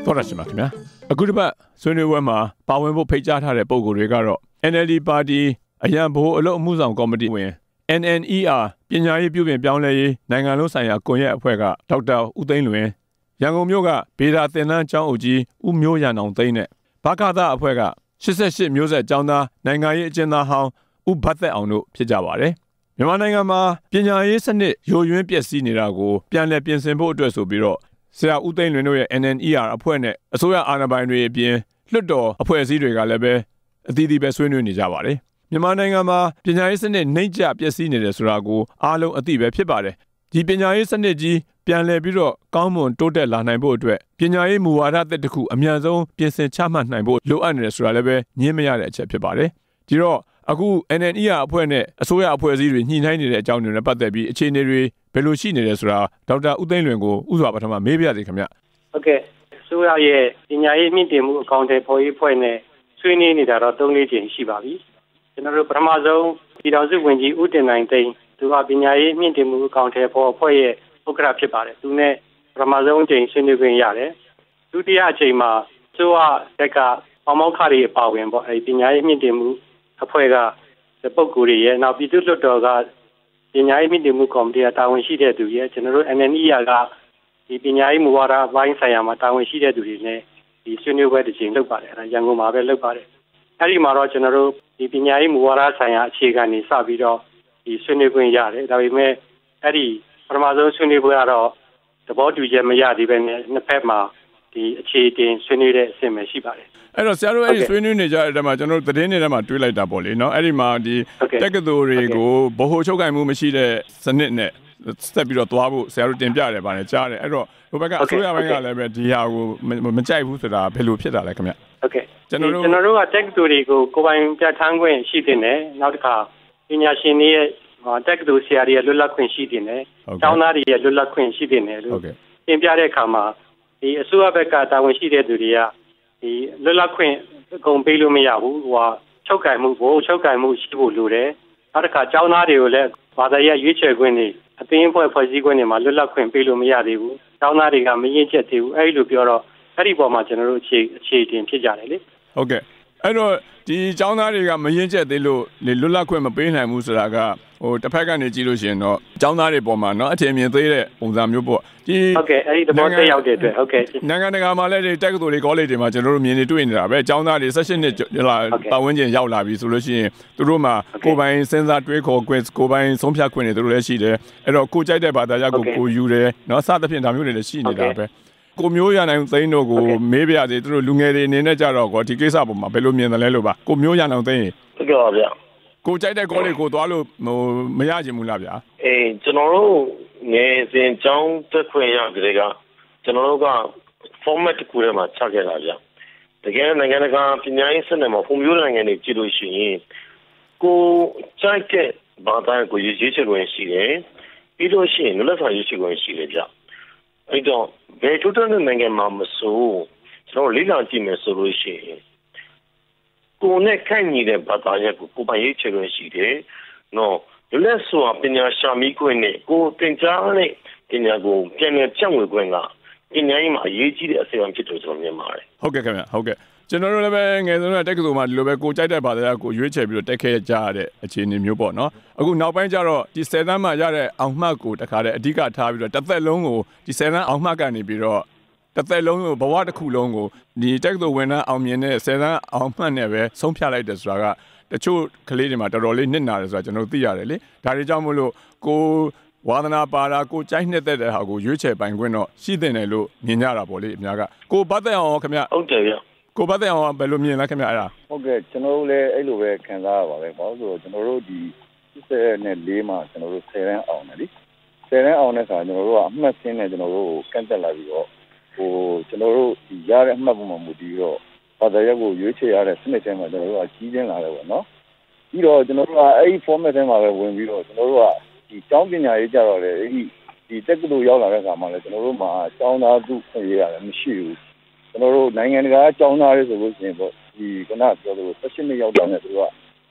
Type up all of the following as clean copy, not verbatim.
တော်ရရှိမှာခင်ဗျာအခုတစ်ပတ်ဆွေးနွေးပွဲမှာပါဝင်ဖို့ဖိတ်ကြားထားတဲ့ပုံကိုယ်တွေကတော့ NLD ပါတီအရန်ဘိုးအလုပ်အမှုဆောင်ကော်မတီဝင် NNER ပညာရေးပြုပြင်ပြောင်းလဲရေးနိုင်ငံလုံးဆိုင်ရာကွန်ရက်အဖွဲ့ကဒေါက်တာဦးသိန်းလွင်ရန်ကုန်မြို့ကဗေဒာသင်တန်းကျောင်းအုပ်ကြီးဦးမျိုးရန်အောင်သိန်းနဲ့ဘကသအဖွဲ့က88မျိုးဆက်ကျောင်းသားနိုင်ငံရေးအကျဉ်းသားဟောင်းဦးဘတ်သက်အောင်တို့ဖြစ်ကြပါတယ်မြန်မာနိုင်ငံမှာပညာရေးစနစ်ယိုယွင်းပျက်စီးနေတာကိုပြန်လည်ပြင်ဆင်ဖို့အတွက်ဆိုပြီးတော့ဆရာဦးသိန်းလွင်တို့ရဲ့ NNER အဖွဲ့နဲ့အစိုးရအာဏာပိုင်တွေအပြင်လွှတ်တော်အဖွဲ့အစည်းတွေကလည်းပဲအသီးသီးပဲဆွေးနွေးနေကြပါတယ်မြန်မာနိုင်ငံမှာပညာရေးစနစ်နှိမ့်ကျပျက်စီးနေတယ်ဆိုတာကိုအားလုံးအသိပဲဖြစ်ပါတယ်ဒီပညာရေးစနစ်ကြီးပြန်လည်ပြီးတော့ကောင်းမွန်တိုးတက်လာနိုင်ဖို့အတွက်ပညာရေးမူဝါဒသစ်တစ်ခုအမြန်ဆုံးပြင်ဆင်ချမှတ်နိုင်ဖို့လိုအပ်နေတယ်ဆိုတာလည်းပဲညှင်းမရတဲ့အချက်ဖြစ်ပါတယ်ဒီတော့အခု NNER အဖွဲ့နဲ့အစိုးရအဖွဲ့အစည်းတွေညှိနှိုင်းနေတဲ့အကြောင်းတွေနဲ့ပတ်သက်ပြီးအခြေအနေတွေဘယ်လိုရှိနေတယ်ဆိုတာဒေါက်တာဦးသိန်းလွင်ကိုဥစွာပထမမေးပြစီခင်ဗျဟုတ်ကဲ့အစိုးရရဲ့ပညာရေးမြင့်တင်မှုအကောင့်တွေပေါ်ရေးဖွဲ့နဲ့ဆွေးနွေးနေတာတော့3-4ကြိမ်ရှိပါပြီကျွန်တော်တို့ပထမဆုံးပြည်ထောင်စုဝန်ကြီးဦးတင်နိုင်သိန်းသူကပညာရေးမြင့်တင်မှုအကောင့်တွေပေါ်ဖွဲ့ရဲ့ဥက္ကဋ္ဌဖြစ်ပါတယ်သူနဲ့ပထမဆုံးအကြိမ်ဆွေးနွေးခွင့်ရတယ်ဒုတိယအကြိမ်မှာအစိုးရတက်ကပေါမောက်ခတွေအပါဝင်ပေါ့အဲဒီပညာရေးမြင့်တင်မှုအဖွဲ့ကပုဂ္ဂိုလ်တွေရဲ့နောက်ပြည်သူ့လွှတ်တော်ကပညာရေးမြင့်တင်မှုကော်မတီကတာဝန်ရှိတဲ့သူရဲ့ကျွန်တော်တို့ NNER ကဒီပညာရေးမူဝါဒပိုင်းဆိုင်ရာမှာတာဝန်ရှိတဲ့သူတွေနဲ့ဒီဆွေးနွေးပွဲတစ်ချိန်လုပ်ပါတယ်အဲဒါရန်ကုန်မှာပဲလုပ်ပါတယ်အဲဒီမှာတော့ကျွန်တော်တို့ဒီပညာရေးမူဝါဒဆိုင်ရာအခြေခံတွေစပြီးတော့ဒီဆွေးနွေးခွင့်ရတယ်ဒါပေမဲ့အဲဒီပထမဆုံးဆွေးနွေးပွဲကတော့သဘောတူချက်မရသေးပဲနဲ့နှစ်ဖက်မှာဒီအခြေတင်ဆွေးနွေးတဲ့အဆင့်ပဲရှိပါတယ်အဲ့တော့ဆရာတို့အဲ့ဒီဆွေးနွေးနေကြတဲ့အချိန်မှာကျွန်တော်တို့သတင်းတွေထဲမှာတွေ့လိုက်တာပေါ့လေနော်အဲ့ဒီမှာဒီတက္ကသိုလ်တွေကိုဗဟိုချုပ်ကိုင်မှုမရှိတဲ့စနစ်နဲ့ဆက်ပြီးတော့သွားဖို့ဆရာတို့တင်ပြတယ်ဗာလေကြားတယ်အဲ့တော့ဟိုဘက်ကအစိုးရဘက်ကလည်းပဲဒီဟာကိုမကြိုက်ဘူးဆိုတာဘယ်လိုဖြစ်တာလဲခင်ဗျဟုတ်ကဲ့ကျွန်တော်တို့ကတက္ကသိုလ်တွေကိုကိုယ်ပိုင်ပြဋ္ဌာန်းခွင့်ရှိတင်တယ်နောက်တစ်ခါပညာရှင်တွေရဲ့တက္ကသိုလ်ဆရာတွေရဲ့လွတ်လပ်ခွင့်ရှိတင်တယ်ကျောင်းသားတွေရဲ့လွတ်လပ်ခွင့်ရှိတင်တယ်လို့တင်ပြတဲ့အခါမှာဒီအစိုးရဘက်ကတာဝန်ရှိတဲ့သူတွေကဒီလွတ်လပ်ခွင့်အကုန်ပေးလို့မရဘူးဟိုချုပ်ကင်မှုဘို့ချုပ်ကင်မှုရှိဖို့လိုတယ်နောက်တစ်ခါကျောင်းသားတွေကိုလည်းဘာသာရေးရွေးချယ်ခွင့်တွေအသင်းအဖွဲ့ဖွဲ့စည်းခွင့်တွေမှာလွတ်လပ်ခွင့်ပေးလို့မရသေးဘူးကျောင်းသားတွေကမရင့်ကျက်သေးဘူးအဲဒီလိုပြောတော့အဲ့ဒီပေါ်မှာကျွန်တော်တို့အခြေတင်ဖြစ်ကြတယ်လေဟုတ်ကဲ့အဲ့တော့ဒီကျောင်းသားတွေကမရင့်ကျက်သေးလို့လွတ်လပ်ခွင့်မပေးနိုင်ဘူးဆိုတာကဟိုတစ်ဖက်ကနေကြည့်လို့ရှိရင်တော့ကျောင်းသားတွေပေါ်မှာเนาะအထင်မြင်သေးတဲ့ပုံစံမျိုးပေါ့ဒီဟုတ်ကဲ့အဲ့ဒီသဘောတရောက်တဲ့အတွက်ဟုတ်ကဲ့နိုင်ငံတကာမှာလည်းဒီတက္ကသိုလ်တွေကောလိပ်တွေမှာကျွန်တော်တို့မြင်နေတွေ့နေတာပဲကျောင်းသားတွေ18နှစ်ပတ်ဝန်းကျင်ရောက်လာပြီဆိုလို့ရှိရင်သူတို့မှာကိုယ်ပိုင်စဉ်းစားတွေးခေါ်ခွင့်ကိုယ်ပိုင်ဆုံးဖြတ်ခွင့်တွေသူတို့လည်းရှိတယ်အဲ့တော့ကိုကြိုက်တဲ့ဘာသာရပ်ကိုယူတယ်เนาะစသဖြင့်ဒါမျိုးတွေလည်းရှိနေတာပဲကိုမျိုးရနိုင်သိန်းတို့ကိုမေးပြစေသူတို့လူငယ်တွေအနေနဲ့ကြတော့ကောဒီကိစ္စပေါ်မှာဘယ်လိုမြင်တယ်လဲလို့ပါကိုမျိုးရနိုင်သိန်းဟုတ်ကဲ့ပါဗျာကိုကြိုက်တဲ့ကောလေးကိုသွားလို့မရချင်ဘူးလားဗျာကျွန်တော်တို့ငယ်စဉ်ကျောင်းတက်ခွင့်ရကြတဲ့ကကျွန်တော်တို့က format တစ်ခုထဲမှာချခဲ့တာဗျာတကယ်နိုင်ငံတကာပညာရေးစနစ်မှာဖွံ့ဖြိုးနိုင်ငံတွေကြည့်လို့ရှိရင်ကိုကြိုက်တဲ့ဘာသာကိုရေးချယ်ခွင့်ရှိတယ်ပြီးလို့ရှိရင်လက်ဆောင်ရေးချယ်ခွင့်ရှိတယ်ဗျာအဲ့တော့ဘယ်တိုးတက်တဲ့နိုင်ငံမှာမဆိုကျွန်တော်လေ့လာကြည့်မယ်ဆိုလို့ရှိရင်ကိုယ်နဲ့ခိုင်ညီတဲ့ဘာသာရပ်ကိုကိုယ်ပိုင်ရေးချယ်ခွင့်ရှိတယ်နော်လက်စွာပညာရှာမိခွင့်နဲ့ကိုယ်သင်ကြားတဲ့ပညာကိုပြန်လည်ဖြန့်ဝေခွင့်ကပညာရေးမှာအရေးကြီးတဲ့အစိတ်အဖြစ်လို့ကျွန်တော်မြင်ပါတယ်ဟုတ်ကဲ့ခင်ဗျဟုတ်ကဲ့ကျွန်တော်တို့လည်းပဲငယ်ဆုံးကတက္ကသိုလ်မှာဒီလိုပဲကိုကြိုက်တဲ့ဘာသာရပ်ကိုရွေးချယ်ပြီးတော့တက်ခဲ့ကြရတဲ့အခြေအနေမျိုးပေါ့နော်အခုနောက်ပိုင်းကျတော့ဒီ10တန်းမှာရတဲ့အောင်မှတ်ကိုတခါတည်းအဓိကထားပြီးတော့တစ်သက်လုံးကိုဒီ10တန်းအောင်မှတ်ကနေပြီးတော့တစ်သက်လုံးကိုဘဝတစ်ခုလုံးကိုဒီတက္ကသိုလ်ဝင်တန်းအောင်မြင်တဲ့10တန်းအောင်မှတ်နဲ့ပဲဆုံးဖြတ်လိုက်တယ်ဆိုတာကတချို့ကလေးတွေမှာတော်တော်လေးနစ်နာတယ်ဆိုတာကျွန်တော်သိရတယ်လေဒါတွေကြောင့်မို့လို့ကိုဝါသနာပါတာကိုကြိုက်နှစ်သက်တဲ့ဟာကိုရွေးချယ်ပိုင်ခွင့်တော့ရှိတဲ့တယ်လို့မြင်ကြတာပေါ့လေအများကကိုဘတ်သက်အောင်ခင်ဗျဟုတ်တယ်ဗျကိုဘတ်သက်အောင်ဘယ်လိုမြင်လဲခင်ဗျအဲ့ဒါဟုတ်ကဲ့ကျွန်တော်တို့လည်းအဲ့လိုပဲခံစားရပါပဲဘာလို့ဆိုတော့ကျွန်တော်တို့ဒီ84မှာကျွန်တော်တို့10တန်းအောင်တယ်လေ10တန်းအောင်တဲ့အခါကျွန်တော်တို့ကအမှတ်စင်းနဲ့ကျွန်တော်တို့ကိုကန့်တက်လာပြီးတော့ဟိုကျွန်တော်တို့ဒီရတဲ့အမှတ်ပုံမှာမူတည်ပြီးတော့ဘာသာရပ်ကိုရွေးချယ်ရတဲ့စနစ်တိုင်းမှာကျွန်တော်တို့ကကြီးကျင်းလာတယ်ပေါ့နော်ပြီးတော့ကျွန်တော်တို့ကအဲ့ဒီ format ထဲမှာပဲဝင်ပြီးတော့ကျွန်တော်တို့ကဒီကျောင်းပညာရေးကြတော့လေအဲ့ဒီတက္ကသိုလ်ရောက်လာတဲ့အခါမှာလည်းကျွန်တော်တို့မှာကျောင်းသားသူခွင့်ရရတယ်မရှိဘူးကျွန်တော်တို့နိုင်ငံတကာကျောင်းသားတွေဆိုလို့ရှိရင်ပေါ့ဒီကနပြောလို့18နှစ်ရောက်တဲ့နဲ့သူက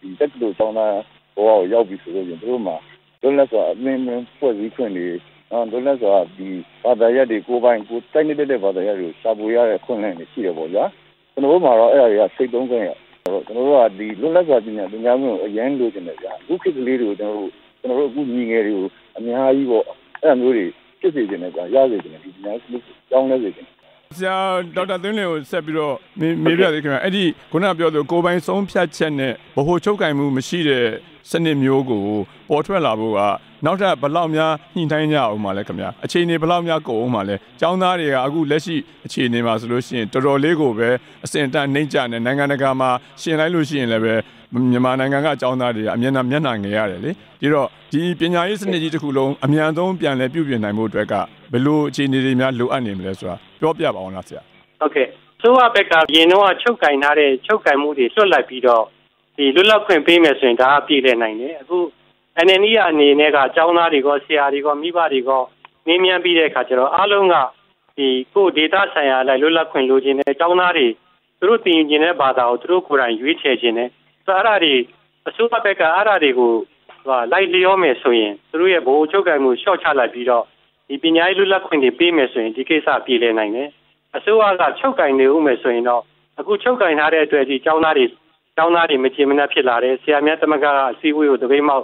ဒီတက္ကသိုလ်ကျောင်းသားဘဝကိုရောက်ပြီဆိုလို့ရှိရင်သူတို့မှာလွတ်လပ်စွာအသင်းဖွဲ့စည်းခွင့်တွေ လွတ်လပ်စွာဒီဘာသာရပ်တွေကိုပိုင်ကိုတိုက်နေတဲ့ဘာသာရပ်တွေကိုရှာဖွေရတဲ့ခွင့်လန်းတွေရှိတယ်ပေါ့ဗျာကျွန်တော်တို့မှာတော့အဲ့ဒါတွေကစိတ်သုံးခွင့်ရကျွန်တော်တို့ကဒီလွတ်လပ်စွာပညာမှုကိုအရင်လိုချင်တယ်ဗျာအခုခေတ်ကလေးတွေကိုကျွန်တော်တို့အခုညီငယ်တွေကိုအများကြီးပေါ့အဲ့လိုမျိုးတွေဖြစ်စေချင်တယ်ဗျာရစေချင်တယ်ဒီပညာမှုကြောင်းလဲစေချင်ဆရာဒေါက်တာသွင်းလင်းကိုဆက်ပြီးတော့မေးပြသေးခင်ဗျအဲ့ဒီခုနပြောသူကိုပိုင်ဆုံးဖြတ်ချက်နဲ့ဗဟိုချုပ်ကင်မှုမရှိတဲ့စနစ်မျိုးကိုပေါ်ထွက်လာဖို့ကနောက်ထပ်ဘယ်လောက်များညှိနှိုင်းကြအောင်မလဲခင်ဗျာအခြေအနေဘယ်လောက်များကုန်အောင်မလဲကျောင်းသားတွေကအခုလက်ရှိအခြေအနေမှာဆိုလို့ရှိရင်တော်တော်လေးကိုပဲအစင်တန်နှိမ့်ကြနေနိုင်ငံတကာမှာရှင်လိုက်လို့ရှိရင်လည်းပဲမြန်မာနိုင်ငံကကျောင်းသားတွေကအမျက်နှာငယ်ရတယ်လေဒီတော့ဒီပညာရေးစနစ်ကြီးတစ်ခုလုံးအမြန်ဆုံးပြန်လဲပြုပြင်နိုင်ဖို့အတွက်ကဘယ်လိုအခြေအနေတွေများလိုအပ်နေမလဲဆိုတာပြောပြပါအောင်လားဆရာဟုတ်ကဲ့ဆိုတော့ဘက်ကရင်တော့ချုပ်ကင်ထားတဲ့ချုပ်ကင်မှုတွေလွတ်လိုက်ပြီးတော့ဒီလွတ်လပ်ခွင့်ပေးမယ်ဆိုရင်ဒါအပြည့်လဲနိုင်တယ်အခုအနေနဲ့ကကျောင်းသားတွေကဆရာတွေကမိဘတွေကနင်းမြန်းပြီးတဲ့အခါကျတော့အားလုံးကဒီကိုဒေတာဆိုင်ရာလိုက်လွတ်လပ်ခွင့်လိုချင်တဲ့ကျောင်းသားတွေသူတို့တင်ယူခြင်းတဲ့ဘာသာကိုသူတို့ကိုယ်တိုင်ရွေးချယ်ခြင်းနဲ့ဆိုတော့အဲ့ဒါတွေအစိုးရဘက်ကအဲ့ဒါတွေကိုလိုက်လျောမယ်ဆိုရင်သူတို့ရဲ့ဘိုးချုပ်ကံမှုရှော့ချလိုက်ပြီးတော့ဒီပညာရေးလွတ်လပ်ခွင့်တွေပေးမယ်ဆိုရင်ဒီကိစ္စပြေလည်နိုင်တယ်အစိုးရကချုပ်ကင်နေဦးမယ်ဆိုရင်တော့အခုချုပ်ကင်ထားတဲ့အတွက်ဒီကျောင်းသားတွေမချေမနှက်ဖြစ်လာတယ်ဆရာများသမဂ္ဂကအစည်းအဝေးကိုတပိတ်မောက်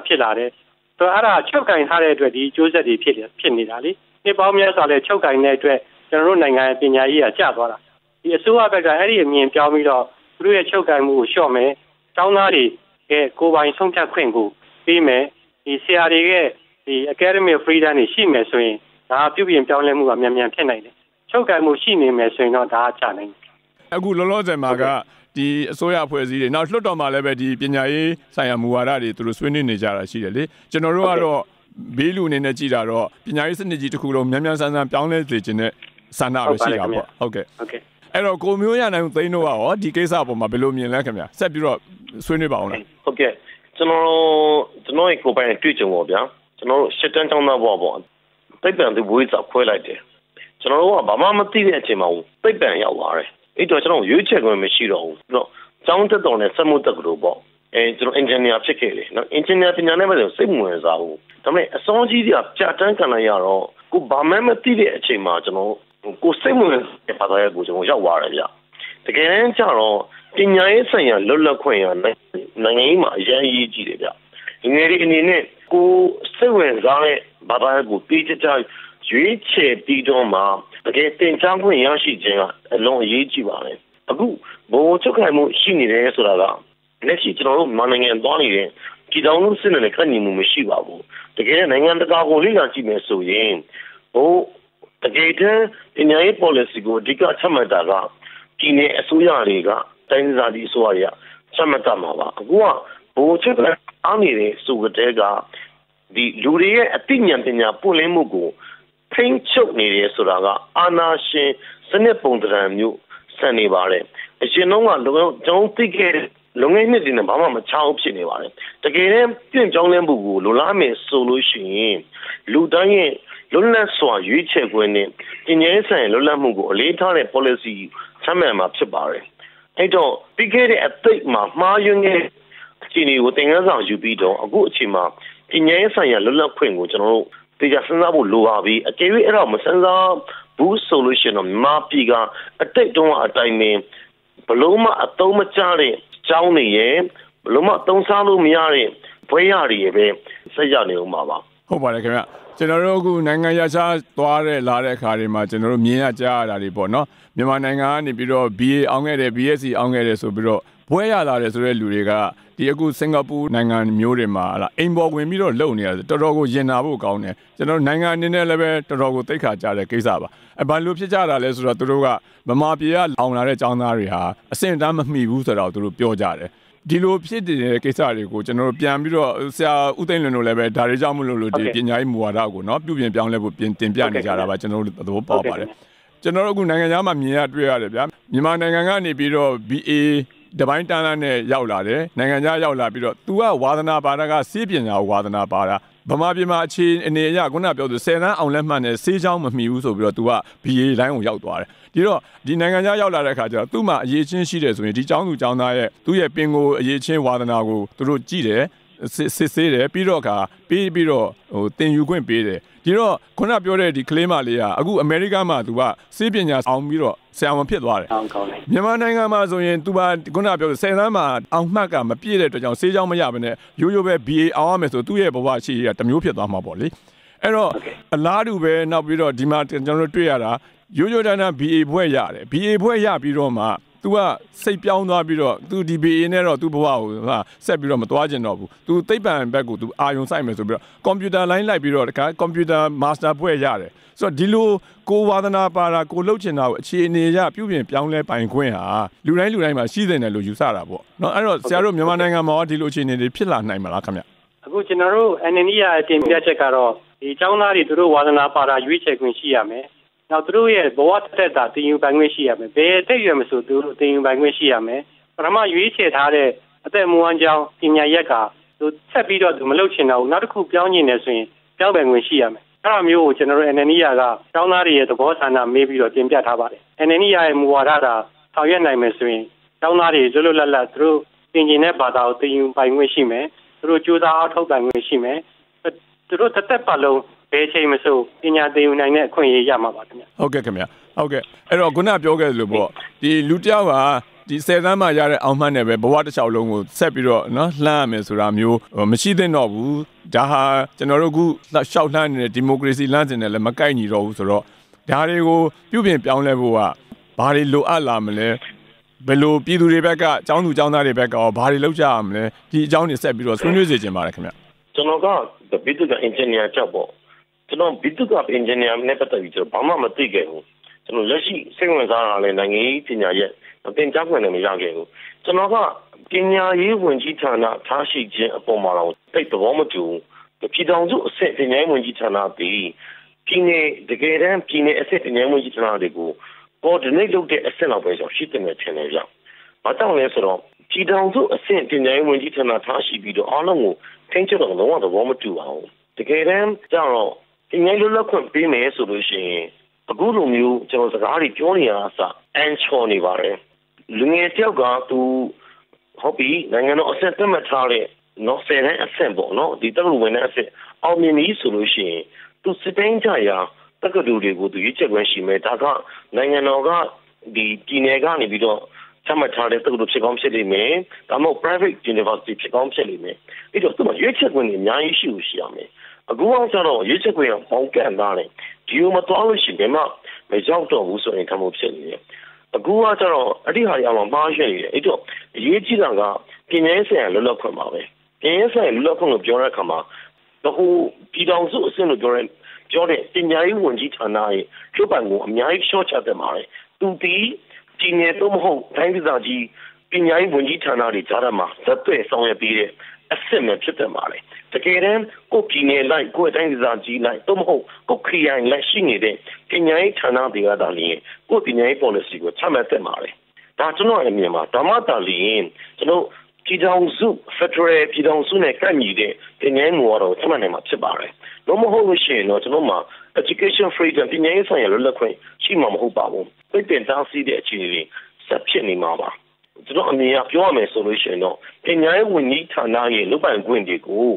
ဖြစ်လာတယ်ဆိုတော့အဲ့ဒါချုပ်ကင်ထားတဲ့အတွက်ဒီကျိုးဆက်တွေဖြစ်နေတာလေနှစ်ပေါင်းများစွာလဲချုပ်ကင်တဲ့အတွက်ကျွန်တော်တို့နိုင်ငံပညာရေးကကျသွားတာဒီအစိုးရဘက်ကအဲ့ဒီအမြင်ပြောင်းပြီးတော့သူတို့ရဲ့ချုပ်ကင်မှုကိုလျှော့မယ်ကျောင်းသားတွေကကိုယ်ပိုင်ဆုံးဖြတ်ခွင့်ကိုပေးမယ်ဒီဆရာတွေရဲ့ဒီ academic freedom တွေရှိမယ်ဆိုရင်ဒါပြုပြင်ပြောင်းလဲမှုကမြန်မြန်ဖြစ်နိုင်တယ်ချုပ်ကင်မှုရှိနေမယ်ဆိုရင်တော့ဒါကချနိုင်တယ်အခုလောလောဆယ်မှာကဒီအစိုးရအဖွဲ့အစည်းတွေနောက်လွှတ်တော်မှာလည်းပဲဒီပညာရေးဆိုင်ရာမူဝါဒတွေသူတို့ဆွေးနွေးနေကြတာရှိတယ်လေကျွန်တော်တို့ကတော့ဘေးလူအနေနဲ့ကြည့်တာတော့ပညာရေးစနစ်ကြီးတစ်ခုလုံးမြန်ဆန်ပြောင်းလဲစေခြင်းနဲ့ဆန္ဒပဲရှိတာပေါ့ဟုတ်ကဲ့အဲ့တော့ကိုမျိုးရနိုင်သိန်းတို့ကရောဒီကိစ္စအပေါ်မှာဘယ်လိုမြင်လဲခင်ဗျာဆက်ပြီးတော့ဆွေးနွေးပါအောင်လားဟုတ်ကဲ့ကျွန်တော်ကိုပိုင်တွေ့ကြုံပါဗျာကျွန်တော်တို့ရှစ်တန်းကျောင်းသားပေါ့သိပ္ပံသူဘွေးစာခွဲလိုက်တယ်ကျွန်တော်တို့ကဘာမှမသိတဲ့အချိန်မှာသိပ္ပံရောက်သွားတယ်အဲ့တော့ကျွန်တော်ရွေးချယ်ခွင့်မရှိတော့ဘူးအဲ့တော့ကျောင်းတက်တော်နဲ့စက်မှုတက္ကသိုလ်ပေါ့ကျွန်တော် engineer ဖြစ်ခဲ့တယ်နော် engineer ပညာနဲ့ပဲစိတ်ဝင်စားဘူးဒါပေမဲ့အစောကြီးကပြတန်းခံလိုက်ရတော့ကိုဘာမှမသိတဲ့အချိန်မှာကျွန်တော်ကိုစိတ်ဝင်တဲ့ဘာသာရပ်ကိုကျွန်တော်ရောက်သွားတယ်ဗျတကယ်တမ်းကျတော့ပညာရေးဆိုင်ရာလွတ်လပ်ခွင့်ရနိုင်ငံရေးမှာအရေးကြီးတယ်ဗျဒီနေ့ဒီအနေနဲ့ကိုစိတ်ဝင်စားတဲ့ဘာသာရပ်ကိုပြီးကြရွေးချယ်ပြီးတော့မှတကယ်တင်ကြားခွင့်ရရှိခြင်းကအလုံးအရေးကြီးပါတယ်အခုဘိုးချုပ်ခိုင်မှုရှိနေတယ်ဆိုတာကလက်ရှိကျွန်တော်တို့နိုင်ငံသွားနေတဲ့ဒီတောင်လုံးစစ်နဲ့ကန့်ညီမှုမရှိပါဘူးတကယ်နိုင်ငံတကာကိုလေ့လာကြည့်မယ်ဆိုရင်ဘိုးတကယ်တမ်းပညာရေး policy ကိုအဓိကချမှတ်တာကပြည်내အစိုးရတွေကတိုင်းဒေသကြီးအစိုးရတွေကချမှတ်တာမှာပါအခုကဘိုးချုပ်အားနေတဲ့ဆိုတဲ့ကဒီလူတွေရဲ့အသိဉာဏ်ပညာပွင့်လင်းမှုကိုထိန်းချုပ်နေတယ်ဆိုတာကအာဏာရှင်စနစ်ပုံသဏ္ဍာန်မျိုးဆန်နေပါတယ်အရှင်တော့ကကျွန်တော်သိခဲ့တဲ့လုံငယ်နှစ်တွေနဲ့ဘာမှမချောင်းဖြစ်နေပါတယ်တကယ်တမ်းပြင့်ကြောင်းလင်းမှုကိုလိုလားမယ်ဆိုလို့ရှိရင်လူတိုင်းရဲ့လွတ်လပ်စွာရွေးချယ်ခွင့်နဲ့ပညာရေးဆိုင်ရာလွတ်လပ်မှုကိုအလေးထားတဲ့ policy ချမှတ်မှာဖြစ်ပါတယ်အဲ့တော့ပြီးခဲ့တဲ့အသိမှာမှားယွင်းတဲ့အခြေအနေကိုသင်ခန်းစာယူပြီးတော့အခုအချိန်မှာပညာရေးဆိုင်ရာလွတ်လပ်ခွင့်ကိုကျွန်တော်တို့တရားစဉ်းစားဖို့လိုပါပြီအကယ်၍အဲ့တော့မစဉ်းစားဘူးဆိုလို့ရှိရင်တော့မြန်မာပြည်ကအတိတ်တုန်းကအတိုင်းပင်ဘလုံးမအသုံးမကျတဲ့ကျောင်းတွေရဲ့ဘလုံးမသုံးစားလို့မရတဲ့ဘွဲရတွေပဲဆက်ရနေအောင်ပါဟုတ်ပါတယ်ခင်ဗျကျွန်တော်တို့အခုနိုင်ငံရခြားသွားတဲ့လာတဲ့အခါတွေမှာကျွန်တော်တို့မြင်ရကြားရတာတွေပေါ့နော်မြန်မာနိုင်ငံကနေပြီးတော့ BA အောင်ခဲ့တယ် BSc အောင်ခဲ့တယ်ဆိုပြီးတော့ဘွဲရလာတယ်ဆိုတဲ့လူတွေကဒီအခုစင်ကာပူနိုင်ငံမျိုးတွေမှာဟာအိမ်ပေါ်ဝင်ပြီးတော့လုံနေရတယ်တော်တော်ကိုရင်နာဖို့ကောင်းတယ်ကျွန်တော်နိုင်ငံအနေနဲ့လည်းပဲတော်တော်ကိုသိက္ခာကျတဲ့ကိစ္စပါဘာလို့ဖြစ်ကြတာလဲဆိုတော့သူတို့ကဗမာပြည်ကအောင်လာတဲ့ចောင်းသားတွေဟာအဆင့်တန်းမမှီဘူးဆိုတော့သူတို့ပြောကြတယ်ဒီလိုဖြစ်တဲ့ကိစ္စတွေကိုကျွန်တော်တို့ပြန်ပြီးတော့ဆရာဦးသိန်းလွင်တို့လည်းပဲဒါတွေကြောင့်မလို့ဒီပညာရေးမူဝါဒကိုเนาะပြုပြင်ပြောင်းလဲဖို့တင်ပြနေကြတာပါကျွန်တော်တို့သဘောပေါက်ပါတယ်ကျွန်တော်တို့အခုနိုင်ငံသားမှာမြင်ရတွေ့ရတယ်ဗျာမြန်မာနိုင်ငံကနေပြီးတော့ BA တပိုင်းတန်းလန်းနဲ့ရောက်လာတယ်နိုင်ငံခြားရောက်လာပြီးတော့ तू ကဝါသနာပါတာကစေးပညာဝါသနာပါတာဗမာပြည်မှာအခြေအနေအရခုနပြောသူ10တန်းအောင်လက်မှတ်နဲ့စေးချောင်းမမီဘူးဆိုပြီးတော့ तू က BA လိုင်းကိုရောက်သွားတယ်ဒီတော့ဒီနိုင်ငံခြားရောက်လာတဲ့အခါကျတော့သူ့မှာအရေးချင်းရှိတယ်ဆိုရင်ဒီကျောင်းသူကျောင်းသားရဲ့သူ့ရဲ့ပင်ကိုအရေးချင်းဝါသနာကိုသူတို့ကြည့်တယ် စစ်ဆေးတယ်ပြီးတော့ပြီးတော့တင်ယူခွင့်ပေးတယ်ဒီတော့ခုနပြောတဲ့ဒီကလေးမလေးကအခုအမေရိကမှာသူကစေပညာအောင်ပြီးတော့ဆရာဝန်ဖြစ်သွားတယ်မြန်မာနိုင်ငံမှာဆိုရင်သူကခုနပြော10သန်းမှာအောင်မှတ်ကမပြည့်တဲ့အတွက်ကြောင့်ဆေးကြောင်းမရဘဲနဲ့ရိုးရိုးပဲ BA အောင်ရမယ်ဆိုသူ့ရဲ့ဘဝရှိရတမျိုးဖြစ်သွားမှာပေါ့လေအဲ့တော့အလားတူပဲနောက်ပြီးတော့ဒီမှာကျွန်တော်တို့တွေ့ရတာရိုးရိုးတန်းတန်း BA ဘွဲ့ရတယ် BA ဘွဲ့ရပြီးတော့မှသူကစိတ်ပြောင်းသွားပြီးတော့သူဒီ BA နဲ့တော့သူ့ဘဝကိုဆက်ပြီးတော့မသွားကျင်တော့ဘူးသူသိပ္ပံဘက်ကိုသူအာရုံစိုက်မယ်ဆိုပြီးတော့ကွန်ပျူတာလိုင်းလိုက်ပြီးတော့တခါကွန်ပျူတာမာစတာဘွဲ့ရတယ်ဆိုတော့ဒီလိုကိုဝါသနာပါတာကိုလှုပ်ချင်တာကိုအခြေအနေရပြုပြင်ပြောင်းလဲပိုင်ခွင့်ဟာလူတိုင်းမှာရှိနေတယ်လို့ယူဆတာပေါ့နော်အဲ့တော့ဆရာတို့မြန်မာနိုင်ငံမှာဒီလိုအခြေအနေတွေဖြစ်လာနိုင်မလားခင်ဗျအခုကျွန်တော်တို့ NNE ရဲ့အတင်ပြချက်ကတော့ဒီကျောင်းသားတွေသူတို့ဝါသနာပါတာရွေးချယ်ခွင့်ရှိရမယ်နောက်သူတို့ရဲ့ဘဝတက်တာတင်ယူပိုင်ခွင့်ရှိရမယ်ဘယ်တက်ရွယ်မဆိုသူတို့တင်ယူပိုင်ခွင့်ရှိရမယ်ပထမရွေးချယ်ထားတဲ့အသက်မွေးဝမ်းကြောင်းပညာရက်ကသူဆက်ပြီးတော့သူမလုပ်ချင်တော့ဘူးနောက်တစ်ခုပြောင်းကျင်နေဆိုရင်ပြောင်းပိုင်ခွင့်ရှိရမယ်အဲ့လိုမျိုးကိုကျွန်တော်တို့ NNE ကကျောင်းသားတွေရဲ့သဘောဆန္ဒမေးပြီးတော့တင်ပြထားပါတယ် NNE ရဲ့မူဝါဒတာဆောင်ရွက်နိုင်မယ်ဆိုရင်ကျောင်းသားတွေလွတ်လပ်လပ်သူတို့သင်ကျင်တဲ့ဘာသာကိုတင်ယူပိုင်ခွင့်ရှိမယ်သူတို့ကြိုးစားအားထုတ်ပိုင်ခွင့်ရှိမယ်သူတို့တစ်သက်ပတ်လုံးဘယ်ချိန်မဆိုပညာသင်ယူနိုင်တဲ့အခွင့်အရေးရမှာပါခင်ဗျဟုတ်ကဲ့ခင်ဗျဟုတ်ကဲ့အဲ့တော့ခုနပြောခဲ့လို့ပေါ့ဒီလူတယောက်ကဒီ10သန်းမှရတဲ့အောင်မှတ်နဲ့ပဲဘဝတစ်လျှောက်လုံးကိုဆက်ပြီးတော့နော်လှမ်းရမယ်ဆိုတာမျိုးမရှိသင့်တော့ဘူးဒါဟာကျွန်တော်တို့အခုရှောက်လှမ်းနေတဲ့ဒီမိုကရေစီလမ်းစဉ်နဲ့လည်းမကိုက်ညီတော့ဘူးဆိုတော့ဒါတွေကိုပြုပြင်ပြောင်းလဲဖို့ကဘာတွေလိုအပ်လာမလဲဘယ်လိုပြည်သူတွေဘက်ကကျောင်းသူကျောင်းသားတွေဘက်ကရောဘာတွေလုပ်ကြရမလဲဒီအကြောင်းတွေဆက်ပြီးတော့ဆွေးနွေးစေချင်ပါတယ်ခင်ဗျကျွန်တော်ကဘီတုကအင်ဂျင်နီယာကြောက်ပေါ့ကျွန်တော်ဘီတုကအင်ဂျင်နီယာနဲ့ပတ်သက်ပြီးကျွန်တော်ဘာမှမသိခဲ့ဘူးကျွန်တော်လက်ရှိစိတ်ဝင်စားတာလည်းနိုင်ငံရေးပညာရဲ့သင်ကြားခွင့်လည်းမရခဲ့ဘူးကျွန်တော်ကပညာရေးဝန်ကြီးဌာနထားရှိခြင်းအပေါ်မှာတော့တိတ်သဘောမတူဘူးပြည်ထောင်စုအဆင့်ပညာရေးဝန်ကြီးဌာနပြီးပြည်နယ်တကယ်တမ်းပြည်နယ်အဆင့်ပညာရေးဝန်ကြီးဌာနတွေကို coordinate လုပ်တဲ့အဆင့်လောက်ပဲရှိတယ်နဲ့ထင်တယ်ဗျ။ဘာကြောင့်လဲဆိုတော့ပြည်ထောင်စုအဆင့်ပညာရေးဝန်ကြီးဌာနထားရှိပြီးတော့အားလုံးကိုထိန်းချုပ်တော့လုံးဝသဘောမတူပါဘူး။တကယ်တမ်းကျတော့ပညာရေးလွတ်လပ်ခွင့်ပေးမယ်ဆိုလို့ရှိရင်အခုလိုမျိုးကျွန်တော်စကားတွေပြောနေရတာအန်ချော်နေပါတယ်လူငယ်တယောက်ကသူဟုတ်ပြီနိုင်ငံတော်အဆင့်သတ်မှတ်ထားတဲ့နော်10တန်းအဆင့်ပေါ့နော်ဒီတက္ကသိုလ်ဝင်တဲ့အဆင့်အောင်မြင်ပြီဆိုလို့ရှိရင်သူစစ်တမ်းကြရာတက္ကသိုလ်တွေကိုသူရွေးချယ်ခွင့်ရှိမယ်ဒါကနိုင်ငံတော်ကဒီပြည်နယ်ကနေပြီးတော့သတ်မှတ်ထားတဲ့တက္ကသိုလ်ဖြစ်ကောင်းဖြစ်လိမ့်မယ်ဒါမှမဟုတ် private university ဖြစ်ကောင်းဖြစ်လိမ့်မယ်အဲ့တော့သူကရွေးချယ်ခွင့်တွေအများကြီးရှိရမယ်အခုအောင်ကျတော့ရွေးချယ်ခွင့်ကပေါင်းကန်သားတယ်ဒီလိုမတော်လို့ရှိရင်မရောက်တော့ဘူးဆိုရင်ထမို့ဖြစ်နေတယ်အခုကကျတော့အဲ့ဒီဟာတွေအမှမှားရှိနေတယ်အဲ့တော့အရေးကြီးတာကပညာရေးဆိုင်ရာလွတ်လပ်ခွင့်ပါပဲပညာရေးဆိုင်ရာလွတ်လပ်ခွင့်ကိုပြောတဲ့အခါမှာဟိုပြည်ထောင်စုအဆင့်လို့ပြောတဲ့ပညာရေးဝန်ကြီးဌာနရဲ့ကျုပ်ပိုင်ကိုအများကြီးရှော့ချတဲ့မှာလေသူဒီပြည်နယ်တော့မဟုတ်တိုင်းဒေသကြီးပညာရေးဝန်ကြီးဌာနတွေကြားထဲမှာဇက်သွဲဆောင်ရွက်ပြီးတဲ့အဆင့်ပဲဖြစ်တဲ့မှာလေတကယ်တမ်းကိုပြည်နယ်လိုက်ကိုတိုင်းဒေသကြီးလိုက်တော့မဟုတ်ကိုခရိုင်လိုက်ရှိနေတဲ့ပညာရေးဌာနတွေကသာလျှင်ကိုပညာရေး policy ကိုချမှတ်တဲ့မှာလေဒါကျွန်တော်အမြင်မှာဓမ္မတာလျှင်ကျွန်တော်ပြည်ထောင်စု Federal ပြည်ထောင်စုနဲ့ကန့်ညီတဲ့ပညာရေးမူဝါဒကိုချမှတ်နိုင်မှာဖြစ်ပါတယ်တော့မဟုတ်လို့ရှိရင်တော့ကျွန်တော်မှာ education freedom ပညာရေးဆိုင်ရာလွတ်လပ်ခွင့်ရှိမှာမဟုတ်ပါဘူးပြည့်တင်သားစီးတဲ့အခြေအနေတွေဆက်ဖြစ်နေမှာပါကျွန်တော်အမြင်ကပြောရမယ်ဆိုလို့ရှိရင်တော့ပညာရေးဝန်ကြီးဌာနရဲ့လုပ်ပိုင်ခွင့်တွေကိ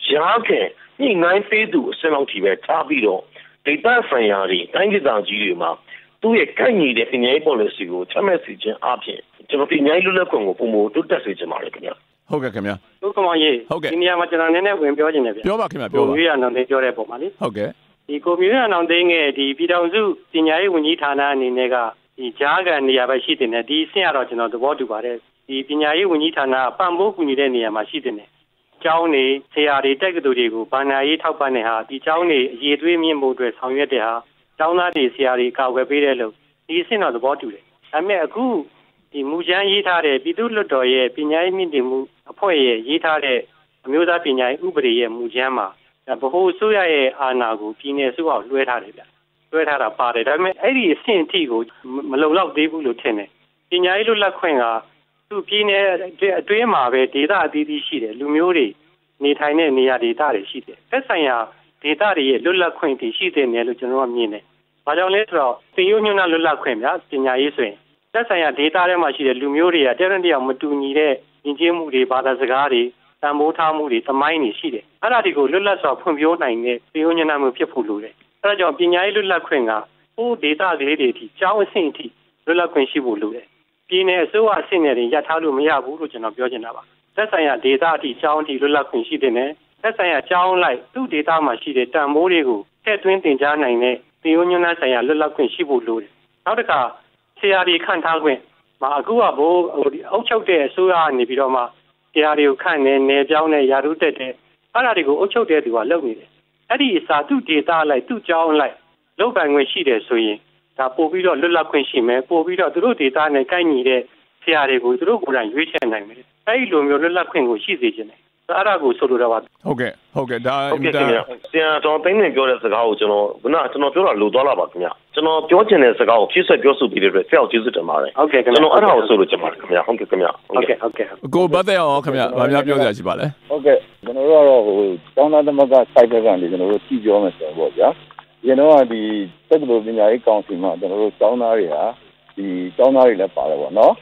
ုကြားခဲ့ညှိနှိုင်းပေးသူအစလောက်ထိပဲထားပြီးတော့ဒေသဆိုင်ရာတွေတိုင်းဒေသကြီးတွေမှာသူ့ရဲ့ကန့်ညီတဲ့ပညာရေး policy ကိုချမှတ်စီခြင်းအပြင်ကျွန်တော်ပညာရေးလွတ်လပ်ခွင့်ကိုပုံမတိုးတက်စေချင်ပါတယ်ခင်ဗျာဟုတ်ကဲ့ခင်ဗျာဟုတ်ကဲ့ဒီနေရာမှာကျွန်တော်နည်းနည်းဝင်ပြောချင်တယ်ဗျာပြောပါခင်ဗျာပြောပါကိုမျိုးရအောင်တင်ပြောတဲ့ပုံမှာလေဟုတ်ကဲ့ဒီကိုမျိုးရအောင်တင်ရဲ့ဒီပြည်ထောင်စုပညာရေးဝန်ကြီးဌာနအနေနဲ့ကဒီကြားကန်နေရာပဲရှိတင်တယ်ဒီအဆင့်ကတော့ကျွန်တော်သဘောတူပါတယ်ဒီပညာရေးဝန်ကြီးဌာနပံ့ပိုးကူညီတဲ့နေရာမှာရှိတင်တယ်ကျောင်းတွေဆရာတွေတက္ကသိုလ်တွေကိုဗဏ္ဍာရေးထောက်ပံ့တဲ့ဟာဒီကျောင်းတွေအရေးသွေးမြင့်မှုတွေဆောင်ရွက်တဲ့ဟာကျောင်းသားတွေဆရာတွေကာကွယ်ပေးတဲ့လို့ဒီအဆင့်တော့သဘောတူတယ်ဒါပေမဲ့အခုဒီမူချမ်းရေးထားတဲ့ပြည်သူ့လွှတ်တော်ရဲ့ပညာရေးမြင့်တင်မှုအဖွဲ့ရဲ့ရေးထားတဲ့အမျိုးသားပညာရေးဥပဒေရဲ့မူချမ်းမှာဗဟိုအစိုးရရဲ့အာဏာကိုပြည်နယ်အစိုးရလွှဲထားတယ်ဗျလွှဲထားတာပါတယ်ဒါပေမဲ့အဲ့ဒီအဆင့်အထိကိုမလုံလောက်သေးဘူးလို့ထင်တယ်ပညာရေးလွတ်လပ်ခွင့်ကသူ့ပြည်နယ်အတွင်းမှာပဲဒေသအသီးသီးရှိတယ်လူမျိုးတွေနေထိုင်တဲ့နေရာဒေသတွေရှိတယ်သက်ဆိုင်ရာဒေသတွေရဲ့လွတ်လပ်ခွင့်တွေရှိတဲ့နယ်လို့ကျွန်တော်ကမြင်တယ်ဘာကြောင့်လဲဆိုတော့သင်ရိုးညွှန်းလွတ်လပ်ခွင့်ဗျာပညာရေးဆိုရင်သက်ဆိုင်ရာဒေသထဲမှာရှိတဲ့လူမျိုးတွေကတရံတယောက်မတူညီတဲ့ယဉ်ကျေးမှုတွေဘာသာစကားတွေ တန်ဖိုးထားမှုတွေသမိုင်းတွေရှိတယ်အဲ့ဒါတွေကိုလွတ်လပ်စွာဖွံ့ဖြိုးနိုင်တဲ့ပြည်ညနာမှုဖြစ်ဖို့လိုတယ်အဲ့ဒါကြောင့်ပညာရေးလွတ်လပ်ခွင့်ကဟိုဒေတာကလေးတွေအထိကျောင်းအဆင့်အထိလွတ်လပ်ခွင့်ရှိဖို့လိုတယ်ပြည်နယ်အစိုးရအဆင့်နဲ့ရထားလို့မရဘူးလို့ကျွန်တော်ပြောချင်တာပါသက်ဆိုင်ရာဒေတာအထိကျောင်းအထိလွတ်လပ်ခွင့်ရှိတဲ့နဲ့သက်ဆိုင်ရာကျောင်းလိုက်သူ့ဒေတာမှာရှိတဲ့တန်ဖိုးတွေကိုထည့်သွင်းသင်ကြားနိုင်တဲ့ပြည်ညနာဆိုင်ရာလွတ်လပ်ခွင့်ရှိဖို့လိုတယ်နောက်တစ်ခါဆရာတွေခန့်ထားခွင့်အခုကဘိုးအုပ်ချုပ်တဲ့အစိုးရကနေပြီးတော့မှဆရာတွေကိုခန့်နေပြောင်းနေရာထူးတက်တဲ့အဲ့ဒါတွေကိုအုပ်ချုပ်တဲ့သူကလုပ်နေတယ်အဲ့ဒီအစားသူ့ဒေတာလိုက်သူ့ကျောင်းလိုက်လုပ်ပိုင်ခွင့်ရှိတယ်ဆိုရင်ဒါပို့ပြီးတော့လွတ်လပ်ခွင့်ရှိမယ်ပို့ပြီးတော့သူတို့ဒေတာနဲ့ကိုက်ညီတဲ့ဆရာတွေကိုသူတို့ကိုယ်တိုင်ရွေးချယ်နိုင်မယ်အဲ့ဒီလိုမျိုးလွတ်လပ်ခွင့်ကိုရှိစေချင်တယ်အဲ့ဒါကိုဆိုလိုတာပါဟုတ်ကဲ့ဒါဆရာတော်သိန်းနေပြောတဲ့စကားကိုကျွန်တော်ပြောတာလိုသွားလာပါခင်ဗျကျွန်တော်ပြောချင်တဲ့စကားကိုဖြည့်ဆွက်ပြောဆိုပြီးတဲ့အတွက်ဆရာကိုကျေးဇူးတင်ပါတယ်ဟုတ်ကဲ့ကျွန်တော်အဲ့ဒါကိုဆိုလိုချင်ပါတယ်ခင်ဗျဟုတ်ကဲ့ခင်ဗျကိုဘတ်တဲ့အောင်ခင်ဗျဘာများပြောစရာရှိပါလဲဟုတ်ကဲ့ကျွန်တော်တို့ကတော့ကျောင်းသားသမဂ္ဂ site ဘက်ကနေကျွန်တော်တို့ကြည့်ပြောမယ်ဆိုတော့ဗျာကျွန်တော်ကဒီတက္ကသိုလ်ပညာရေးကောင်စီမှာကျွန်တော်တို့ကျောင်းသားတွေဟာဒီကျောင်းသားတွေလည်းပါတယ်ပေါ့နော်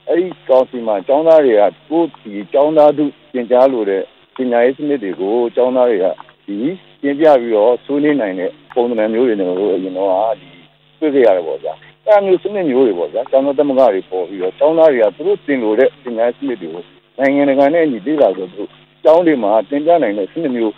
အဲ့ဒီကောင်စီမှာကျောင်းသားတွေကကိုဒီကျောင်းသားတို့သင်ကြားလို့တဲ့ပညာရေးစနစ်တွေကိုကျောင်းသားတွေကဒီသင်ပြပြီးတော့ဆွေးနွေးနိုင်တဲ့ပုံစံမျိုးတွေကျွန်တော်တို့အရင်တော့ဒီတွေ့ကြရတယ်ပေါ့ဗျာအဲ့မျိုးစနစ်မျိုးတွေပေါ့ဗျာကျောင်းသားသမဂ္ဂတွေပေါ်ပြီးတော့ကျောင်းသားတွေကသူတို့သင်လို့တဲ့ပညာရေးစနစ်တွေကိုနိုင်ငံတကာနဲ့ညီသိလာဆိုသူကျောင်းတွေမှာသင်ကြားနိုင်တဲ့စနစ်မျိုး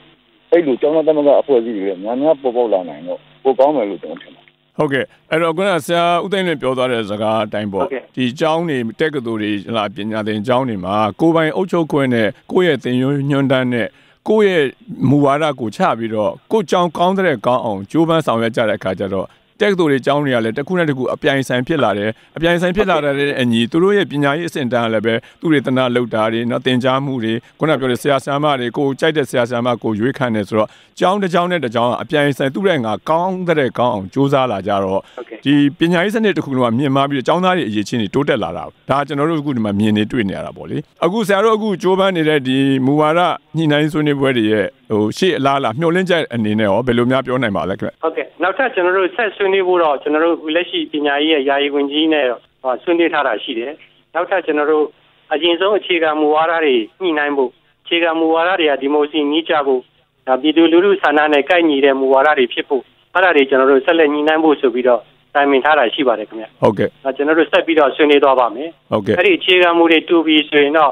အဲ့လိုကျောင်းသားသမဂ္ဂအဖွဲ့အစည်းတွေများများပေါ်ပေါက်လာနိုင်တော့ပိုကောင်းမယ်လို့ကျွန်တော်ထင်ပါတယ်ဟုတ်ကဲ့အဲ့တော့ခုနကဆရာဦးသိန်းလွင်ပြောသွားတဲ့စကားအတိုင်းပေါ့ဒီကျောင်းတွေတက္ကသိုလ်တွေလာပညာသင်ကျောင်းတွေမှာကိုယ်ပိုင်အုပ်ချုပ်ခွင့်နဲ့ကိုယ့်ရဲ့သင်ရိုးညွှန်းတမ်းနဲ့ကိုယ့်ရဲ့မူဝါဒကိုချပြီးတော့ကိုယ်ကျောင်းကောင်းတဲ့ကောင်းအောင်ကြိုးပမ်းဆောင်ရွက်ကြတဲ့အခါကျတော့တက္ကသိုလ်တွေကျောင်းတွေကလည်းတစ်ခုနဲ့တစ်ခုအပြိုင်ဆိုင်ဖြစ်လာတယ်အပြိုင်ဆိုင်ဖြစ်လာတဲ့အညီသူတို့ရဲ့ပညာရေးအဆင့်တန်းလည်းပဲသူတွေတနာလောက်တာတွေနော်သင်ကြားမှုတွေခုနပြောတဲ့ဆရာဆရာမတွေကိုကြိုက်တဲ့ဆရာဆရာမကိုရွေးခံတယ်ဆိုတော့ကျောင်းတစ်ကျောင်းနဲ့တစ်ကျောင်းအပြိုင်ဆိုင်သူ့ရဲ့ငါကောင်းတဲ့ကောင်းအောင်စူးစမ်းလာကြတော့ဒီပညာရေးစနစ်တစ်ခုလုံးကမြင့်မားပြီးတော့ကျောင်းသားတွေအရေးချင်းတွေတိုးတက်လာတာဒါကျွန်တော်တို့အခုဒီမှာမြင်နေတွေ့နေရတာပေါ့လေအခုဆရာတို့အခုကြိုးပမ်းနေတဲ့ဒီမူဝါဒညှိနှိုင်းဆွေးနွေးပွဲတွေရဲ့ရှေ့အလားမျှော်လင့်ချက်အနေနဲ့ရောဘယ်လိုများပြောနိုင်ပါလဲခင်ဗျဟုတ်ကဲ့နောက်ထပ်ကျွန်တော်တို့ဆက်ဆွေးနွေးဖို့တော့ကျွန်တော်တို့လက်ရှိပညာရေးရဲ့ယာယီဝန်ကြီးနဲ့ဆွေးနွေးထားတာရှိတယ်နောက်ထပ်ကျွန်တော်တို့အရင်ဆုံးအခြေခံမူဝါဒတွေညှိနှိုင်းဖို့အခြေခံမူဝါဒတွေကဒီမိုကရေစီနည်းကျဖို့ပြည်သူလူထုဆန္ဒနဲ့ကိုက်ညီတဲ့မူဝါဒတွေဖြစ်ဖို့အဲ့ဒါတွေကျွန်တော်တို့ဆက်လက်ညှိနှိုင်းဖို့ဆိုပြီးတော့တိုင်ပင်ထားတာရှိပါတယ်ခင်ဗျဟုတ်ကဲ့ကျွန်တော်တို့ဆက်ပြီးတော့ဆွေးနွေးသွားပါမယ်ဟုတ်ကဲ့အဲ့ဒီအခြေခံမူတွေတူပြီးဆိုရင်တော့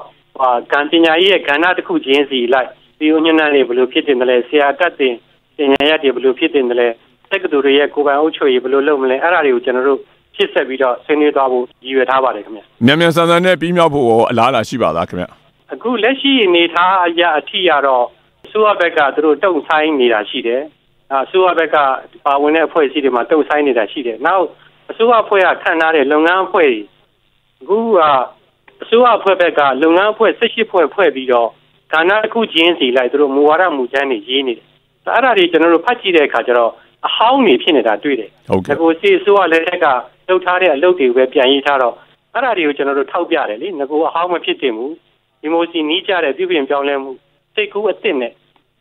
ကံပညာရေးရဲ့ကဏ္ဍတစ်ခုချင်းစီလိုက်ပြည်ညွှန်းနှံတွေဘယ်လိုဖြစ်တင်တယ်လဲဆရာတက်တင်ပညာရေးတွေဘယ်လိုဖြစ်တင်တယ်လဲတက္ကသိုလ်တွေရဲ့ကိုယ်ပိုင်အုပ်ချုပ်ရေးဘယ်လိုလုပ်မလဲအဲ့ဒါတွေကိုကျွန်တော်တို့ဖြစ်ဆက်ပြီးတော့ဆွေးနွေးသွားဖို့ရည်ရွယ်ထားပါတယ်ခင်ဗျမြန်မြန်ဆန်ဆန်နဲ့ပြီးမြောက်ဖို့အလားအလာရှိပါလားခင်ဗျအခုလက်ရှိအနေထားအရအထိရတော့အစိုးရဘက်ကသူတို့တုံ့ဆိုင်နေတာရှိတယ်အစိုးရဘက်ကပါဝင်တဲ့အဖွဲ့အစည်းတွေမှာတုံ့ဆိုင်နေတာရှိတယ်နောက်အစိုးရအဖွဲ့ကခံထားတဲ့လုပ်ငန်းအဖွဲ့အခုအစိုးရအဖွဲ့ဘက်ကလုပ်ငန်းအဖွဲ့18ဖွဲ့ဖွဲ့ပြီးတော့ဌာနတစ်ခုချင်းစီလိုက်သူတို့မူဝါဒမူချမ်းတွေရေးနေတယ်အဲ့ဒါတွေကျွန်တော်တို့ဖတ်ကြည့်တဲ့အခါကျတော့အဟောင်းနေဖြစ်နေတာတွေ့တယ်အခုစီအစိုးရလက်ထက်ကလှုပ်ထားတဲ့အလုပ်တွေပဲပြန်ရေးထားတော့အဲ့ဒါတွေကိုကျွန်တော်တို့ထောက်ပြတယ်လေငကိုအဟောင်းမဖြစ်တင်ဘူးဒီမိုစီနီးကြတဲ့ပြုပြင်ပြောင်းလဲမှုစိတ်ကူးအစ်စ်နဲ့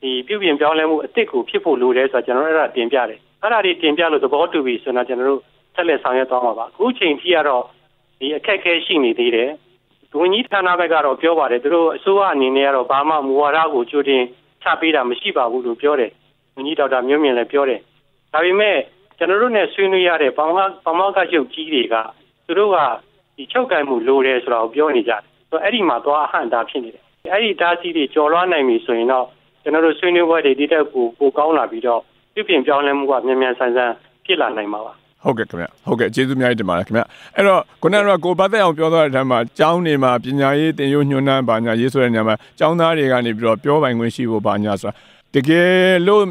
ဒီပြုပြင်ပြောင်းလဲမှုအစ်စ်ကိုဖြစ်ဖို့လိုတယ်ဆိုတော့ကျွန်တော်တို့အဲ့ဒါတင်ပြတယ်အဲ့ဒါတွေတင်ပြလို့သဘောတူပြီဆိုတော့ကျွန်တော်တို့ဆက်လက်ဆောင်ရွက်သွားမှာပါအခုချိန်ထိကတော့ဒီအခက်အခဲရှိနေသေးတယ်ဝန်ကြီးဌာနဘက်ကတော့ပြောပါတယ်သူတို့အစိုးရအနေနဲ့ကတော့ဘာမှမူဝါဒကိုကြိုတင်ချပေးတာမရှိပါဘူးလို့ပြောတယ်ဝန်ကြီးဒေါက်တာမျိုးမြင့်လည်းပြောတယ်ဒါပေမဲ့ကျွန်တော်တို့နဲ့ဆွေးနွေးရတဲ့ဘာမှကချုပ်ကြီးတွေကသူတို့ကဒီချုပ်ကံမှုလိုတယ်ဆိုတာကိုပြောနေကြတယ်ဆိုတော့အဲ့ဒီမှာသွားအဟန့်တာဖြစ်နေတယ်အဲ့ဒီဓာတ်စီတွေကြော်လွှားနိုင်ပြီဆိုရင်တော့ကျွန်တော်တို့ဆွေးနွေးပွဲတွေဒီတက်ကိုကောင်းလာပြီးတော့ပြုပြင်ပြောင်းလဲမှုကမြန်မြန်ဆန်ဆန်ဖြစ်လာနိုင်မှာပါဟုတ်ကဲ့ခင်ဗျဟုတ်ကဲ့ကျေးဇူးများတင်ပါတယ်ခင်ဗျအဲ့တော့ခုနကကိုဘတ်သက်အောင်ပြောသွားတဲ့အထက်မှာကျောင်းတွေမှာပညာရေးသင်ရိုးညွှန်းတမ်းပါညာရေးဆိုတဲ့နေရာမှာကျောင်းသားတွေကနေပြီးတော့ပြောပိုင်ခွင့်ရှိဖို့ပါညာဆိုတာတကယ်လို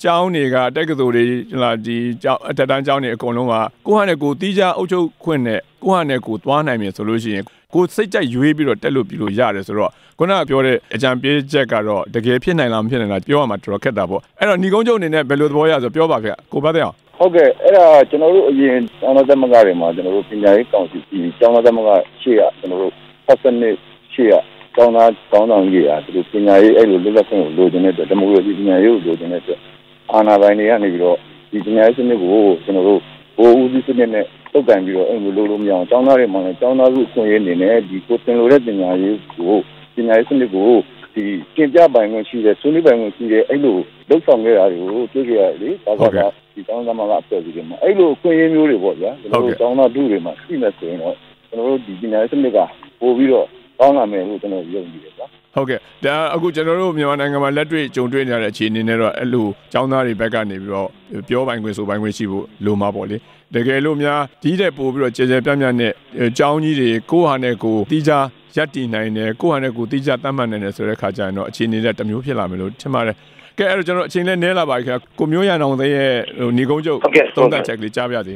့ကျောင်းတွေကတက္ကသိုလ်တွေဒီကျောင်းအထက်တန်းကျောင်းတွေအကုန်လုံးကကိုယ့်ဟာနဲ့ကိုယ်တီးခြားအုပ်ချုပ်ခွင့်နဲ့ကိုယ့်ဟာနဲ့ကိုယ်သွားနိုင်ပြီဆိုလို့ရှိရင်ကိုယ်စိတ်ကြိုက်ရွေးပြီးတော့တက်လို့ပြီးလို့ရတယ်ဆိုတော့ခုနကပြောတဲ့အကြံပေးချက်ကတော့တကယ်ဖြစ်နိုင်လားမဖြစ်နိုင်လားပြောရမှာတော်တော်ခက်တာပေါ့အဲ့တော့ညီကုန်းချုပ်အနေနဲ့ဘယ်လိုသဘောရဆိုပြောပါဗျကိုဘတ်သက်အောင်ဟုတ်ကဲ့အဲ့ဒါကျွန်တော်တို့အရင်ကျောင်းသားသမဂ္ဂတွေမှာကျွန်တော်တို့ပညာရေးကောင်စီပြည်ကျောင်းသားသမဂ္ဂရှေ့ကကျွန်တော်တို့ပတ်စနစ်ရှေ့ကကျောင်းသားကောင်းဆောင်ကြီးရာသူတို့ပညာရေးအဲ့လိုလွတ်လပ်ခွင့်ကိုလိုချင်တဲ့အတွက်ဒီမိုကရေစီပညာရေးကိုလိုချင်တဲ့အတွက်အာဏာပိုင်တွေကနေပြီးတော့ဒီပညာရေးစနစ်ကိုကျွန်တော်တို့ဘိုးဦးစီးစနစ်နဲ့တုတ်ကန်ပြီးတော့အဲ့လိုလိုမရအောင်ကျောင်းသားတွေမှာလည်းကျောင်းသားစုအခွင့်အရေးအနေနဲ့ဒီကိုသင်လိုတဲ့ပညာရေးစနစ်ကိုဒီ ဒီတင်ပြပိုင်ခွင့်ရှိတဲ့ဆွေးနွေးပိုင်ခွင့်ရှိတဲ့အဲ့လိုလှုပ်ဆောင်ခဲ့တာတွေကိုတွေ့ကြရတယ်လေဒါကဒီတောင်းသမားကအဖွဲ့အစည်းတွေမှာအဲ့လိုအခွင့်အရေးမျိုးတွေပေါ့ဗျာကျွန်တော်တို့တောင်းတာတို့တွေမှာရှိနေဆိုရင်တော့ကျွန်တော်တို့ဒီပညာရေးစနစ်ကပို့ပြီးတော့ကောင်းလာမယ်လို့ကျွန်တော်ယုံကြည်တယ်ဗျာဟုတ်ကဲ့ဒါအခုကျွန်တော်တို့မြန်မာနိုင်ငံမှာလက်တွေ့ကြုံတွေ့နေရတဲ့အခြေအနေနဲ့တော့အဲ့လိုចောင်းသားတွေဘက်ကနေပြီးတော့ပြောပိုင်ခွင့်ဆိုပိုင်ခွင့်ရှိဖို့လိုမှာပေါ့လေတကယ်လို့များဒီတဲ့ပို့ပြီးတော့ကျေကျေပြန့်ပြန့်နဲ့ចောင်းကြီးတွေကိုဟာနဲ့ကိုတီးခြားရပ်တည်နိုင်တယ်ကိုဟာနဲ့ကိုတီးခြားတတ်မှတ်နိုင်တယ်ဆိုတဲ့ခါကျရင်တော့အခြေအနေနဲ့တစ်မျိုးဖြစ်လာမယ်လို့ထင်ပါတယ်ကဲအဲ့တော့ကျွန်တော်အချိန်နဲ့နဲလာပါခင်ဗျာကိုမျိုးရန်အောင်တဲ့ရဲ့ညီကုန်းချုပ်သုံးသပ်ချက်ကလေးကြားပြစေ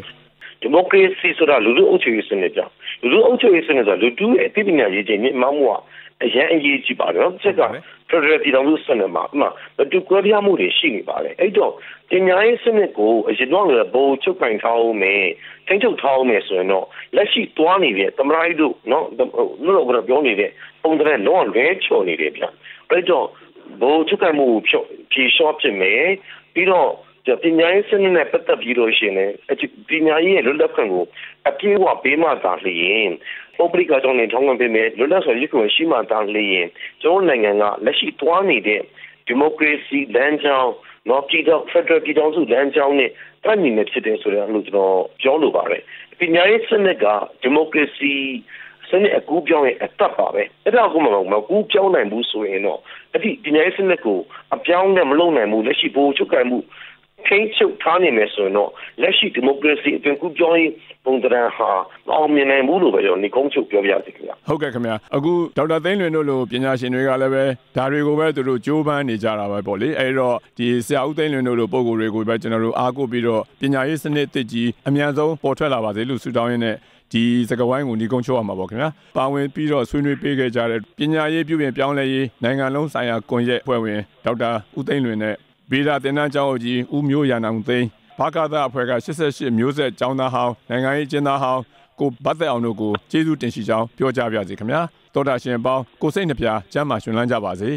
ဒီမိုကရေစီဆိုတာလူထုအုပ်ချုပ်ရေးစနစ်ကြောင့်လူထုအုပ်ချုပ်ရေးစနစ်ဆိုတာလူထုရဲ့အသိပညာရေးခြင်းမြင့်မားမှုကအရင်အရေးကြီးပါတယ်နော်ချက်ကဖက်ဒရယ်ပြည်ထောင်စုစနစ်မှာတူကွဲပြားမှုတွေရှိနေပါတယ်အဲ့တော့ပညာရေးစနစ်ကိုအရင်တော့လည်းဘိုးချုပ်ကင်ထားအောင်မယ်ထိန်းချုပ်ထားအောင်မယ်ဆိုရင်တော့လက်ရှိတွားနေတဲ့သမရိုက်တို့နော်လို့ကတော့ပြောနေတဲ့ပုံစံနဲ့လုံးဝလဲချော်နေတယ်ဗျအဲ့တော့ဘိုးချုပ်ကင်မှုဖြေလျှော့ဖြစ်မယ်ပြီးတော့ပညာရေးစနစ်နဲ့ပတ်သက်ပြီးလို့ရှိရင်ပညာရေးရဲ့လွတ်လပ်ခွင့်ကိုအပြည့်အဝပေးမှသာလျှင်ပုဂ္ဂလိကကျောင်းတွေထောင်းဝင်ပေးမယ်လွတ်လပ်စွာရွေးချယ်ရှိမှသာလျှင်ကျွန်တော်နိုင်ငံကလက်ရှိတွားနေတဲ့ဒီမိုကရေစီလမ်းကြောင်းနော်ပြည်တော်ဖက်ဒရယ်ပြည်ထောင်စုလမ်းကြောင်းနဲ့တိုင်းပြည်နဲ့ဖြစ်တယ်ဆိုတဲ့အလို့ကျွန်တော်ပြောလိုပါတယ်ပညာရေးစနစ်ကဒီမိုကရေစီစနစ်အကူပြောင်းရဲ့အသက်ပါပဲအဲ့ဒါကမှမကူပြောင်းနိုင်ဘူးဆိုရင်တော့အဲ့ဒီပညာရေးစနစ်ကိုအပြောင်းနဲ့မလုပ်နိုင်ဘူးလက်ရှိဘိုးချုပ်ကံမှုထိန်းချုပ်ထားနေမယ်ဆိုရင်တော့လက်ရှိဒီမိုကရေစီအသွင်ကူးပြောင်းရေးပုံသဏ္ဍာန်ဟာမအောင်မြင်နိုင်ဘူးလို့ပဲကျွန်တော်ညီကုန်းချုပ်ပြောပြစီခင်ဗျာဟုတ်ကဲ့ခင်ဗျာအခုဒေါက်တာသိန်းလွင်တို့လိုပညာရှင်တွေကလည်းပဲဒါတွေကိုပဲသူတို့ကြိုးပမ်းနေကြတာပဲပေါ့လေအဲဒီတော့ဒီဆရာဦးသိန်းလွင်တို့လိုပုံကိုယ်တွေကိုပဲကျွန်တော်တို့အားကိုးပြီးတော့ပညာရေးစနစ်အသစ်ကြီးအမြန်ဆုံးပေါ်ထွက်လာပါစေလို့ဆုတောင်းရင်းနဲ့ဒီစကားဝိုင်းကိုညီကုန်းချုပ်ရမှာပေါ့ခင်ဗျာပါဝင်ပြီးတော့ဆွေးနွေးပေးခဲ့ကြတဲ့ပညာရေးပြုပြင်ပြောင်းလဲရေးနိုင်ငံလုံးဆိုင်ရာကွန်ရက်အဖွဲ့ဝင်ဒေါက်တာဦးသိန်းလွင်နဲ့ဗေဒသင်တန်းကျောင်းအကြီးဦးမျိုးရန်အောင်သိန်းဘာကာသအဖွဲ့က88မျိုးဆက်ကျောင်းသားဟောင်းနိုင်ငံရေးကျင်းသားဟောင်းကိုဘတ်သက်အောင်တို့ကိုကျေးဇူးတင်ရှိကြောင်းပြောကြားပါရစေခင်ဗျာတောတာရှင်ပေါင်းကိုစိတ်နှပြကျမ်းမာရှင်လန်းကြပါစေ